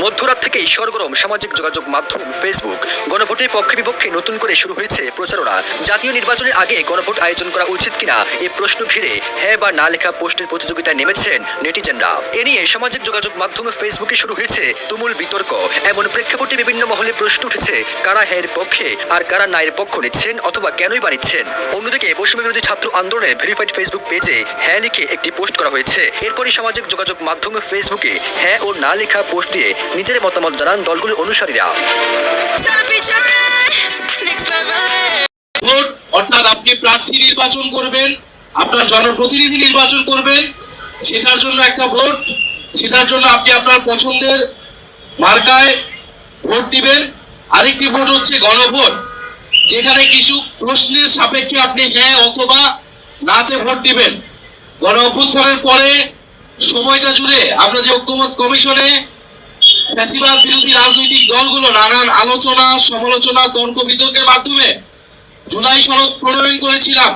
মধ্যরাত থেকেই সরগরম সামাজিক যোগাযোগ মাধ্যম ফেসবুক। গণভোটের পক্ষে বিপক্ষে নতুন করে শুরু হয়েছে প্রচারণা। জাতীয় নির্বাচনের আগে গণভোট আয়োজন করা উচিত কিনা এই প্রশ্ন ঘিরে হ্যাঁ বা না লেখা পোস্টের প্রতিযোগিতায় নেমেছেন নেটিজেনরা। এ নিয়ে সামাজিক যোগাযোগ মাধ্যম ফেসবুকে শুরু হয়েছে তুমুল বিতর্ক। এমন প্রেক্ষাপটে বিভিন্ন মহলে প্রশ্ন উঠেছে কারা হ্যাঁ পক্ষে আর কারা না এর পক্ষ নিচ্ছেন অথবা কেনই বা নিচ্ছেন। অন্যদিকে বৈষম্য বিরোধী ছাত্র আন্দোলনের ভেরিফাইড ফেসবুক পেজে হ্যাঁ লিখে একটি পোস্ট করা হয়েছে। এরপরই সামাজিক যোগাযোগ মাধ্যম ফেসবুকে হ্যাঁ ও না লেখা পোস্ট দিয়ে নিজের মতামত জানান দলগুলোর অনুসারীরা। ভোট অর্থাৎ আপনি প্রার্থী নির্বাচন করবেন, আপনার জনপ্রতিনিধি নির্বাচন করবেন, সেটার জন্য একটা ভোট, সেটার জন্য আপনি আপনার পছন্দের মার্কায় ভোট দিবেন। আরেকটি ভোট হচ্ছে গণভোট, যেখানে কিছু প্রশ্নের সাপেক্ষে আপনি হ্যাঁ অথবা নাতে ভোট দিবেন। গণ অভ্যুত্থানের পরে সময়টা জুড়ে আমরা যে ঐক্যমত কমিশনে ফ্যাসিবাদ বিরোধী রাজনৈতিক দলগুলো নানান আলোচনা, সমালোচনা, তর্ক বিতর্কের মাধ্যমে জুলাই সনদ প্রণয়ন করেছিলাম,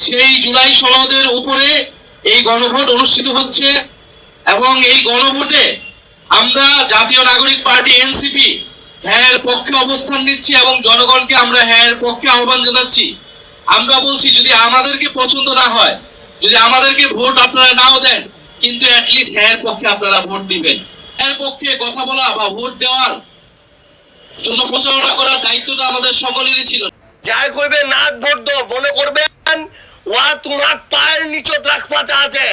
সেই জুলাই সনদের উপরে এই গণভোট অনুষ্ঠিত হচ্ছে। এবং এই গণভোটে আমরা জাতীয় নাগরিক পার্টি এনসিপি হ্যাঁ পক্ষে অবস্থান নিচ্ছি এবং জনগণকে আমরা হ্যাঁ পক্ষে আহ্বান জানাচ্ছি। আমরা বলছি যদি আমাদেরকে পছন্দ না হয়, যদি আমাদেরকে ভোট আপনারা নাও দেন, কিন্তু অ্যাটলিস্ট হ্যাঁ পক্ষে আপনারা ভোট দিবেন। হ্যাঁ পক্ষে কথা বলা বা ভোট দেওয়ার জন্য প্রচারণা করার দায়িত্বটা আমাদের সকলেরই ছিল। যাই করবে না ভোট দাও, মনে করবেন ওয়া তোমার পায়ের নিচত রাখবা আছে।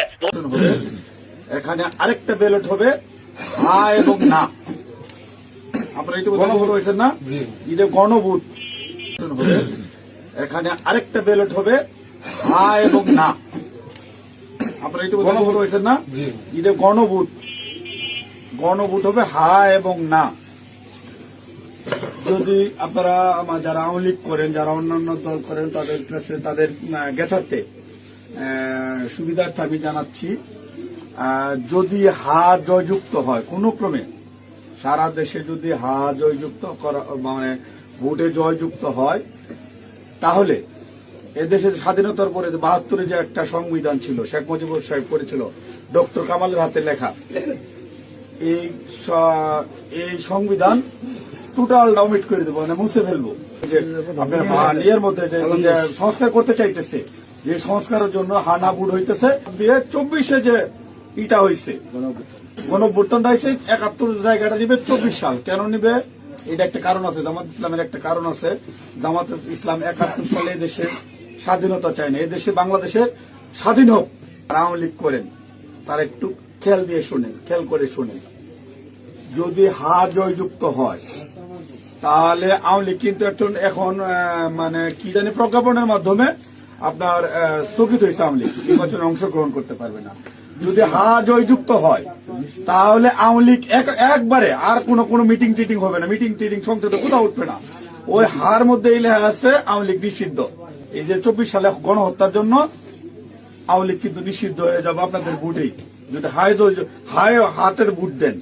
এখানে আরেকটা ব্যালট হবে হা এবং না। আপনারা এটা গণভোট হয়েছেন না, এটা গণভোট হবে। এখানে আরেকটা ব্যালট হবে হা এবং না। আপনারা এটা গণভোট হয়েছেন না, এটা গণভোট। গণভোট হবে হা এবং না। যদি আপনারা যারা আওয়ামী লীগ করেন, যারা অন্যান্য দল করেন, তাদের জ্ঞাতার্থে সুবিধার্থে আমি জানাচ্ছি, যদি হা জয়যুক্ত হয় কোনো ক্রমে, সারা দেশে যদি হা জয়যুক্ত করা মানে ভোটে জয়যুক্ত হয়, তাহলে এদেশের স্বাধীনতার পরে ৭২-এ যে একটা সংবিধান ছিল, শেখ মুজিবুর সাহেব করেছিল, ডক্টর কামালের হাতে লেখা, এই সংবিধান টোটাল ডাউমিট করে দেবো, মানে মুছে ফেলবো। আপনার ইয়ের মধ্যে যে সংস্কার করতে চাইতেছে, যে সংস্কারের জন্য হানা বুট হইতেছে, ২০২৪-এ যে ইটা হয়েছে, গণঅভ্যুত্থানটা হয়েছে ৭১ জায়গাটা নিবে ২৪ সাল। কেন নিবে? এটা একটা কারণ আছে, জামাত ইসলামের একটা কারণ আছে। জামাত ইসলাম ৭১ সালে দেশের স্বাধীনতা চায় না, এদেশে বাংলাদেশের স্বাধীন হোক। আওয়ামী লীগ করেন, তারা একটু খেয়াল দিয়ে শোনেন, খেয়াল করে শোনেন। যদি হা জয়যুক্ত হয়, তাহলে আওয়ামী লীগ কিন্তু এখন মানে কি জানি প্রজ্ঞাপনের মাধ্যমে আপনার স্থগিত হয়েছে, আওয়ামী লীগ নির্বাচনে অংশগ্রহণ করতে পারবে না। যদি হা জয়যুক্ত হয়, তাহলে আওয়ামী লীগ একবারে আর কোনো মিটিং টিটিং হবে না, মিটিং টিটিং সংসদে কোথাও উঠবে না। ওই হার মধ্যে এই লেখা আছে আওয়ামী লীগ নিষিদ্ধ। এই যে ২৪ সালে গণহত্যার জন্য আওয়ামী লীগ কিন্তু নিষিদ্ধ হয়ে যাবে আপনাদের ভোটেই। যদি হাতের ভোট দেন,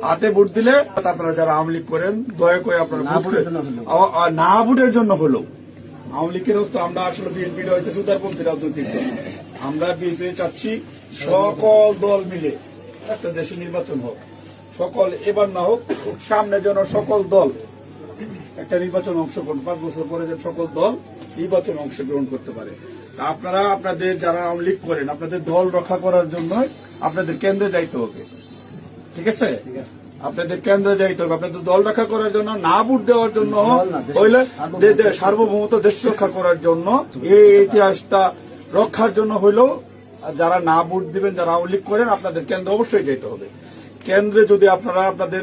হাতে ভোট দিলে আপনারা যারা আওয়ামী লীগ করেন, দয়া করে আপনারা না ভোটের জন্য হলো। আওয়ামী লীগের তো আমরা আসলে বিএনপি হইতেছে উদারপন্থী রাজনৈতিক দল। আমরা বিএনপি চাচ্ছি সকল দল মিলে একটা দেশে নির্বাচন হোক, সকল এবার না হোক, সামনে যেন সকল দল একটা নির্বাচন অংশগ্রহণ, ৫ বছর পরে যেন সকল দল নির্বাচন অংশগ্রহণ করতে পারে। তা আপনারা আপনাদের যারা আওয়ামী লীগ করেন, আপনাদের দল রক্ষা করার জন্য আপনাদের কেন্দ্রে যাইতে হবে, ঠিক আছে? আপনাদের কেন্দ্রে যাইতে হবে, আপনাদের দল রক্ষা করার জন্য, না ভোট দেওয়ার জন্য হইলে সার্বভৌমত্ব দেশ রক্ষা করার জন্য, এই ইতিহাসটা রক্ষার জন্য হইলেও যারা না ভোট দিবেন, যারা আওয়ামী লীগ করেন, আপনাদের কেন্দ্রে অবশ্যই যেতে হবে। কেন্দ্রে যদি আপনারা আপনাদের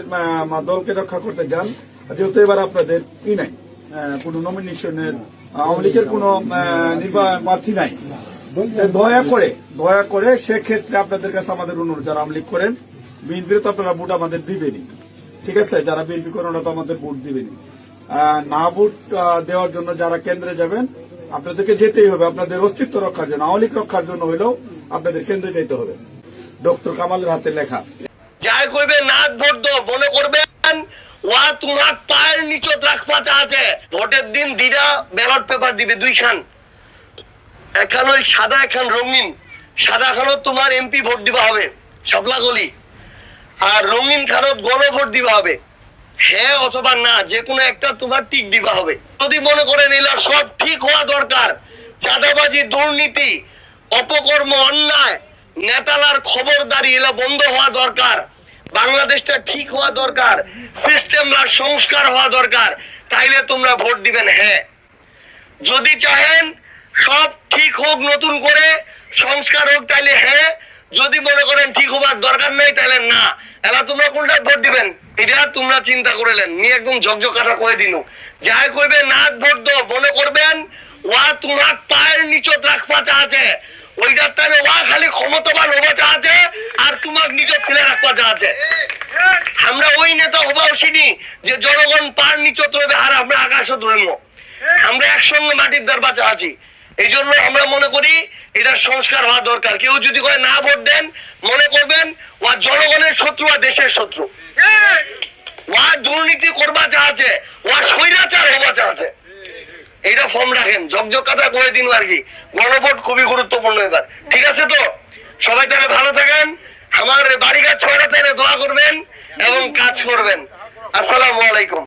দলকে রক্ষা করতে যান, যেহেতু এবার আপনাদের নাই কোনো নমিনেশনের, আওয়ামী লীগের কোনো প্রার্থী নাই, দয়া করে সেক্ষেত্রে আপনাদের কাছে আমাদের অনুরোধ, যারা আওয়ামী লীগ করেন, বিএনপির তো আপনারা ভোট আমাদের দিবেনি, ঠিক আছে? যারা বিএনপি করেন ওরা তো আমাদের ভোট দিবেনি। না ভোট দেওয়ার জন্য যারা কেন্দ্রে যাবেন, আপনাদেরকে যেতেই হবে আপনাদের অস্তিত্ব রক্ষার জন্য, আওয়ামী লীগ রক্ষার জন্য হইলেও আপনাদের কেন্দ্রে যেতে হবে। ডক্টর কামালের হাতে লেখা। যাই করবে না ভোট দাও, মনে করবেন ওয়া তোমার পায়ের নিচত রাখবা আছে। ভোটের দিন 2টা ব্যালট পেপার দিবে, 2 খান, একখান ওই সাদা, একখান রঙিন। সাদা খানও তোমার এমপি ভোট দিবা হবে, শাপলা গলি। আর রঙিন খানত গণভোট দিবা হবে, হ্যাঁ অথবা না, যে কোনো একটা তোমার টিক দিবা হবে। যদি মনে করেন এলা সব ঠিক হওয়া দরকার, চাঁদাবাজি, দুর্নীতি, অপকর্ম, অন্যায়, নেতালার খবরদারি এলা বন্ধ হওয়া দরকার, বাংলাদেশটা ঠিক হওয়া দরকার, সিস্টেমরা সংস্কার হওয়া দরকার, তাইলে তোমরা ভোট দিবেন হ্যাঁ। যদি চাহেন সব ঠিক হোক, নতুন করে সংস্কার হোক, তাইলে হ্যাঁ। যদি মনে করেন ঠিক হবার দরকার নেই তাহলে না। এলা তোমরা কোনটা ভোট দিবেন এটা তোমরা চিন্তা করেলেন, নিয়ে একদম ঝকঝকাটা করে দিন। যাই করবে না ভোট দাও, মনে করবেন ওয়া তোমার পায়ের নিচত রাখবা আছে, ওইটার তাহলে ওয়া খালি ক্ষমতাবান হবা আছে আর তোমার নিচত ফেলে রাখবা আছে। আমরা ওই নেতা হবাও চিনি যে জনগণ পার নিচত রবে আর আমরা আকাশত রইব। আমরা একসঙ্গে মাটির দ্বার বাঁচা আছি। এই জন্য আমরা মনে করি এটা সংস্কার হওয়া দরকার। কেউ যদি কয় না ভোট দেন, মনে করবেন ওয়া জনগণের শত্রু আর দেশের শত্রু, ওয়া দুর্নীতি করবা আছে, ওয়া স্বৈরাচার হবা আছে। এইটা ফর্ম রাখেন, ঝকঝকাটা করে দিন আর কি। গণভোট খুবই গুরুত্বপূর্ণ এবার, ঠিক আছে তো? সবাই তাহলে ভালো থাকেন, আমার বাড়িঘাট ছয়টা তাহলে দোয়া করবেন এবং কাজ করবেন। আসসালামু আলাইকুম।